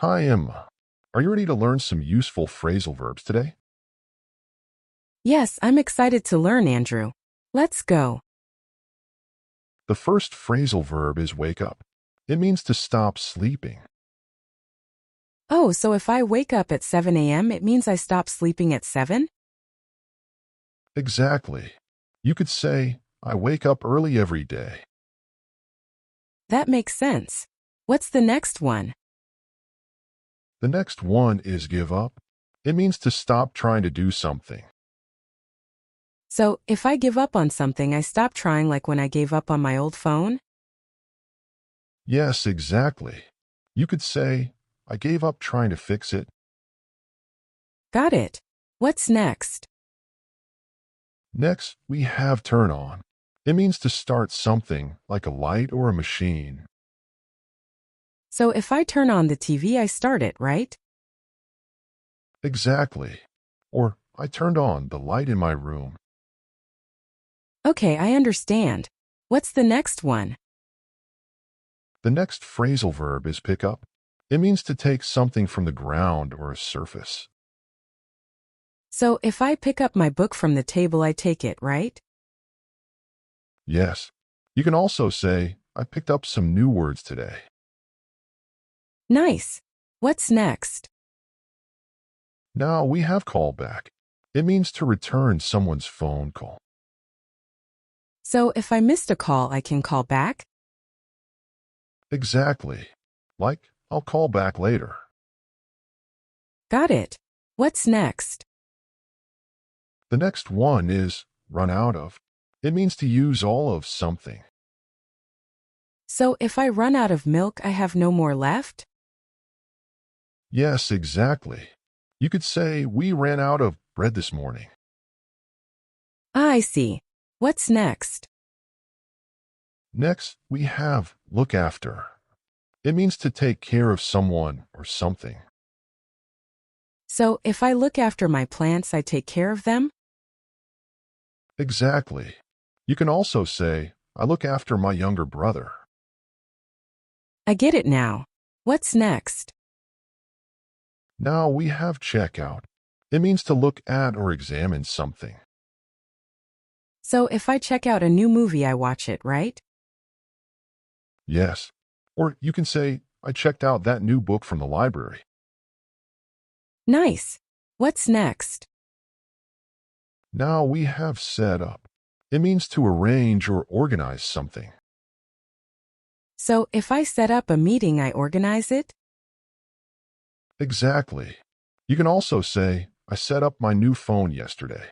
Hi, Emma. Are you ready to learn some useful phrasal verbs today? Yes, I'm excited to learn, Andrew. Let's go. The first phrasal verb is wake up. It means to stop sleeping. Oh, so if I wake up at 7 a.m., it means I stop sleeping at 7? Exactly. You could say, I wake up early every day. That makes sense. What's the next one? The next one is give up. It means to stop trying to do something. So, if I give up on something, I stop trying, like when I gave up on my old phone? Yes, exactly. You could say, I gave up trying to fix it. Got it. What's next? Next, we have turn on. It means to start something, like a light or a machine. So, if I turn on the TV, I start it, right? Exactly. Or, I turned on the light in my room. Okay, I understand. What's the next one? The next phrasal verb is pick up. It means to take something from the ground or a surface. So, if I pick up my book from the table, I take it, right? Yes. You can also say, I picked up some new words today. Nice. What's next? Now we have call back. It means to return someone's phone call. So, if I missed a call, I can call back? Exactly. Like, I'll call back later. Got it. What's next? The next one is run out of. It means to use all of something. So, if I run out of milk, I have no more left? Yes, exactly. You could say, we ran out of bread this morning. Ah, I see. What's next? Next, we have look after. It means to take care of someone or something. So, if I look after my plants, I take care of them? Exactly. You can also say, I look after my younger brother. I get it now. What's next? Now we have check out. It means to look at or examine something. So, if I check out a new movie, I watch it, right? Yes. Or you can say, I checked out that new book from the library. Nice. What's next? Now we have set up. It means to arrange or organize something. So, if I set up a meeting, I organize it? Exactly. You can also say, I set up my new phone yesterday.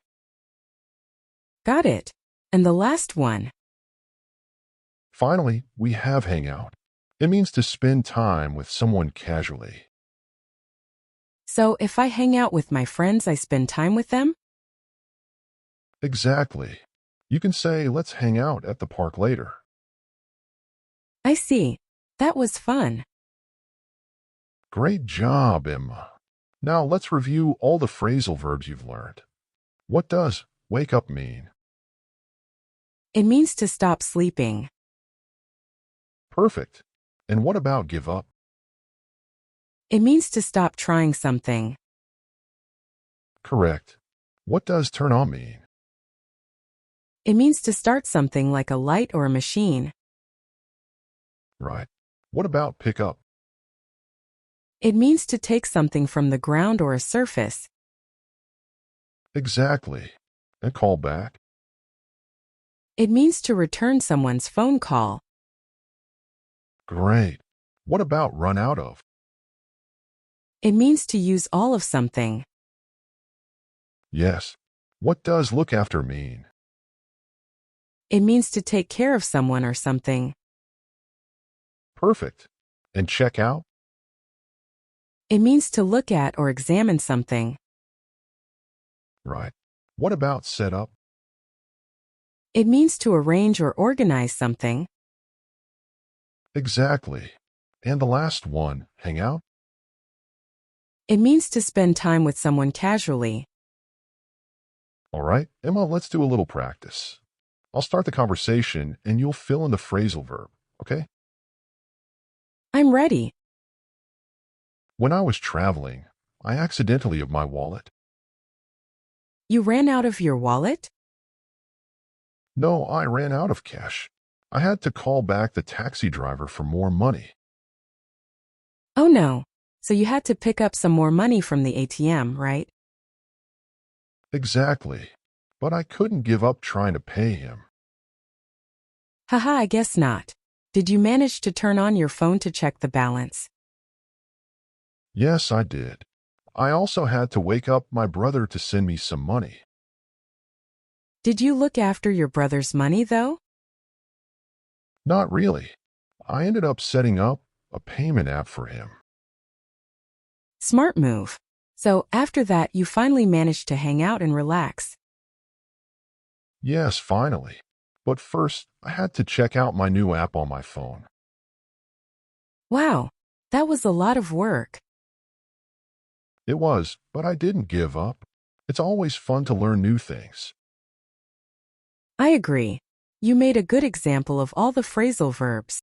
Got it. And the last one. Finally, we have hang out. It means to spend time with someone casually. So, if I hang out with my friends, I spend time with them? Exactly. You can say, let's hang out at the park later. I see. That was fun. Great job, Emma. Now let's review all the phrasal verbs you've learned. What does wake up mean? It means to stop sleeping. Perfect. And what about give up? It means to stop trying something. Correct. What does turn on mean? It means to start something like a light or a machine. Right. What about pick up? It means to take something from the ground or a surface. Exactly. And call back? It means to return someone's phone call. Great. What about run out of? It means to use all of something. Yes. What does look after mean? It means to take care of someone or something. Perfect. And check out? It means to look at or examine something. Right. What about set up? It means to arrange or organize something. Exactly. And the last one, hang out? It means to spend time with someone casually. All right, Emma, let's do a little practice. I'll start the conversation and you'll fill in the phrasal verb, okay? I'm ready. When I was traveling, I accidentally of my wallet. You ran out of your wallet? No, I ran out of cash. I had to call back the taxi driver for more money. Oh no. So you had to pick up some more money from the ATM, right? Exactly. But I couldn't give up trying to pay him. Haha, I guess not. Did you manage to turn on your phone to check the balance? Yes, I did. I also had to wake up my brother to send me some money. Did you look after your brother's money, though? Not really. I ended up setting up a payment app for him. Smart move. So after that, you finally managed to hang out and relax. Yes, finally. But first, I had to check out my new app on my phone. Wow, that was a lot of work. It was, but I didn't give up. It's always fun to learn new things. I agree. You made a good example of all the phrasal verbs.